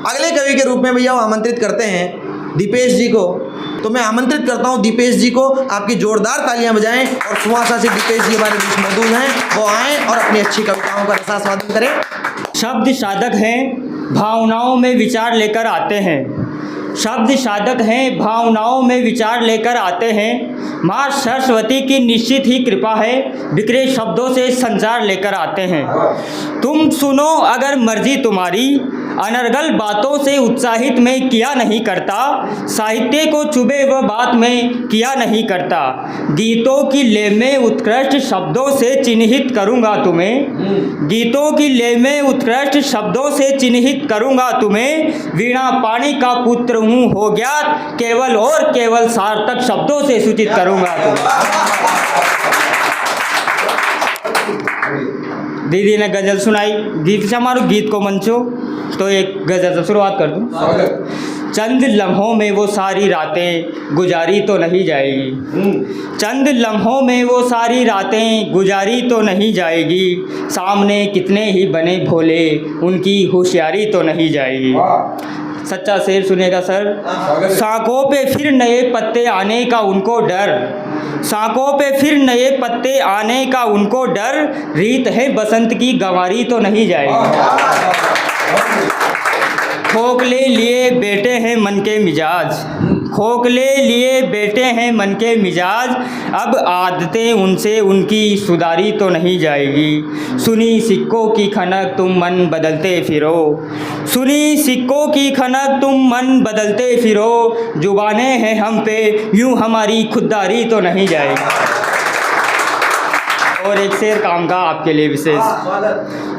अगले कवि के रूप में भैया वो आमंत्रित करते हैं दीपेश जी को। तो मैं आमंत्रित करता हूँ दीपेश जी को, आपकी जोरदार तालियां बजाएं और सुहासा से दीपेश जी हमारे बीच मौजूद हैं, वो आएँ और अपनी अच्छी कविताओं का रसास्वादन करें। शब्द साधक हैं, भावनाओं में विचार लेकर आते हैं। शब्द साधक हैं, भावनाओं में विचार लेकर आते हैं। माँ सरस्वती की निश्चित ही कृपा है, बिखरे शब्दों से संचार लेकर आते हैं। तुम सुनो अगर मर्जी तुम्हारी, अनर्गल बातों से उत्साहित मैं किया नहीं करता। साहित्य को चुभे वह बात मैं किया नहीं करता। गीतों की ले में उत्कृष्ट शब्दों से चिन्हित करूँगा तुम्हें। गीतों की ले में उत्कृष्ट शब्दों से चिन्हित करूँगा तुम्हें। वीणा पाणी का पुत्र हूँ हो ज्ञात, केवल और केवल सार्थक शब्दों से सूचित करूँगा तुम्हें। दीदी ने गज़ल सुनाई, गीत से हमारो गीत को मंचो, तो एक गज़ल से शुरुआत कर दूँ। चंद लम्हों में वो सारी रातें गुजारी तो नहीं जाएगी। चंद लम्हों में वो सारी रातें गुजारी तो नहीं जाएगी। सामने कितने ही बने भोले, उनकी होशियारी तो नहीं जाएगी। सच्चा शेर सुनेगा सर। शाखों पे फिर नए पत्ते आने का उनको डर। शाखों पे फिर नए पत्ते आने का उनको डर। रीत है बसंत की गंवारी तो नहीं जाएगी। खोखले लिए बेटे हैं मन के मिजाज। खोखले लिए बेटे हैं मन के मिजाज। अब आदतें उनसे उनकी सुधारी तो नहीं जाएगी। सुनी सिक्कों की खनक तुम मन बदलते फिरो। सुनी सिक्कों की खनक तुम मन बदलते फिरो। जुबानें हैं हम पे यूं हमारी खुददारी तो नहीं जाएगी। और एक शेर काम का आपके लिए विशेष।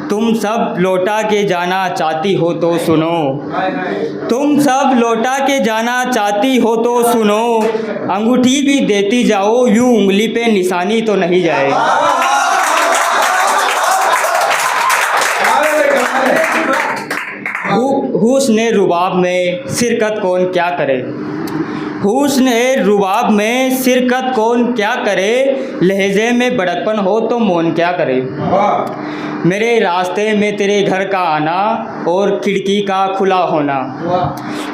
तुम सब लौटा के जाना चाहती हो तो सुनो। तुम सब लौटा के जाना चाहती हो तो सुनो। अंगूठी भी देती जाओ यूं उंगली पे निशानी तो नहीं जाए। हुस्न रुबाब में शिरकत कौन क्या करे। हुस्न रुबाब में शिरकत कौन क्या करे। लहजे में बड़कपन हो तो मौन क्या करे। मेरे रास्ते में तेरे घर का आना और खिड़की का खुला होना।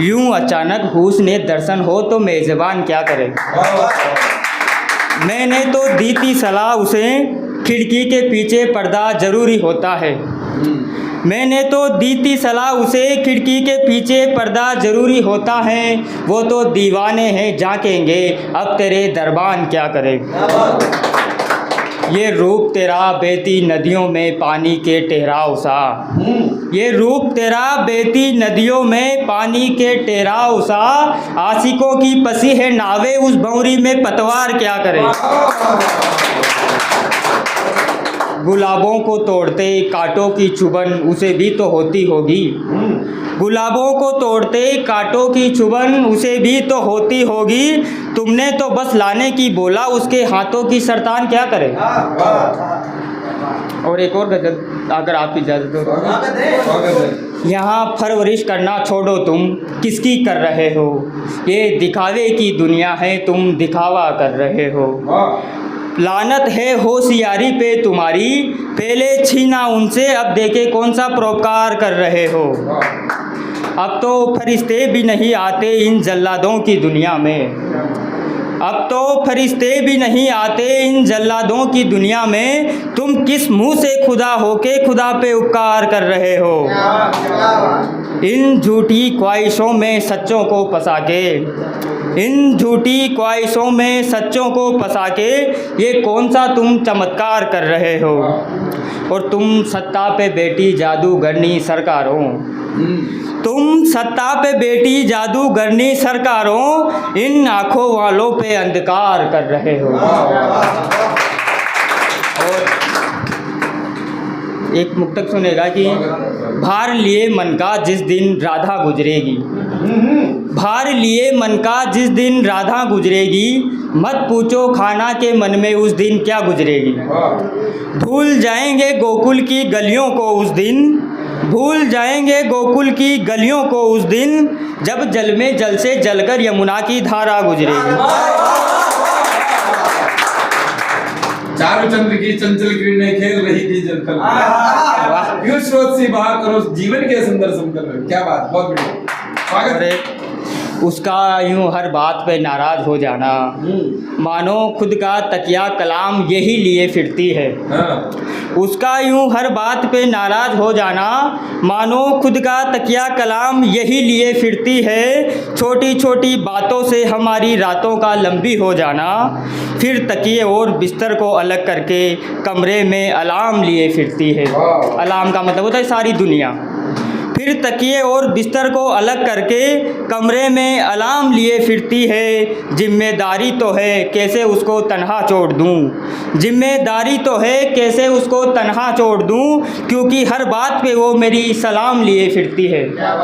यूं अचानक हुस्न दर्शन हो तो मेज़बान क्या करे। मैंने तो दी थी सलाह उसे, खिड़की के पीछे पर्दा ज़रूरी होता है। मैंने तो दी थी सलाह उसे, खिड़की के पीछे पर्दा ज़रूरी होता है। वो तो दीवाने हैं झांकेंगे, अब तेरे दरबान क्या करे। ये रूप तेरा बहती नदियों में पानी के ठहराव सा। ये रूप तेरा बहती नदियों में पानी के ठहराव सा। आशिकों की पसी है नावे, उस भंवरी में पतवार क्या करे। गुलाबों को तोड़ते कांटों की चुभन उसे भी तो होती होगी। गुलाबों को तोड़ते कांटों की चुभन उसे भी तो होती होगी। तुमने तो बस लाने की बोला, उसके हाथों की सरतान क्या करे। और एक और गजल अगर आपकी इजाज़त हो। यहाँ परवरिश करना छोड़ो तुम किसकी कर रहे हो। ये दिखावे की दुनिया है, तुम दिखावा कर रहे हो। लानत है होशियारी पे तुम्हारी, पहले छीना उनसे अब देखे कौन सा परोपकार कर रहे हो। अब तो फरिश्ते भी नहीं आते इन जल्लादों की दुनिया में। अब तो फरिश्ते भी नहीं आते इन जल्लादों की दुनिया में। तुम किस मुंह से खुदा होके खुदा पे उपकार कर रहे हो। इन झूठी ख्वाहिशों में सच्चों को फंसा के, इन झूठी ख्वाहिशों में सच्चों को फंसा के ये कौन सा तुम चमत्कार कर रहे हो। और तुम सत्ता पे बेटी जादूगरनी सरकारों, तुम सत्ता पे बेटी जादूगरनी सरकारों, इन आँखों वालों पे अंधकार कर रहे हो। और एक मुक्तक सुनेगा कि भार लिए मन का जिस दिन राधा गुजरेगी। भार लिए मन का जिस दिन राधा गुजरेगी। मत पूछो खाना के मन में उस दिन क्या गुजरेगी। भूल जाएंगे गोकुल की गलियों को उस दिन, भूल जाएंगे गोकुल की गलियों को उस दिन, जब जल में जल से जलकर यमुना की धारा गुजरेगी। चारु चंद्र की चंचल किरणें खेल रही थी जल थल में। यूं स्रोत सी बहा करो जीवन के सुंदर समतल में। क्या बात, बहुत बढ़िया, स्वागत। अरे उसका यूं हर बात पे नाराज हो जाना, मानो खुद का तकिया कलाम यही लिए फिरती है। हाँ। उसका यूं हर बात पे नाराज हो जाना, मानो खुद का तकिया कलाम यही लिए फिरती है। छोटी छोटी बातों से हमारी रातों का लंबी हो जाना, फिर तकिए और बिस्तर को अलग करके कमरे में अलार्म लिए फिरती है। वाह। अलार्म का मतलब होता है सारी दुनिया। फिर तकिए और बिस्तर को अलग करके कमरे में अलार्म लिए फिरती है। जिम्मेदारी तो है कैसे उसको तन्हा छोड़ दूं, जिम्मेदारी तो है कैसे उसको तन्हा छोड़ दूं, क्योंकि हर बात पे वो मेरी सलाम लिए फिरती है।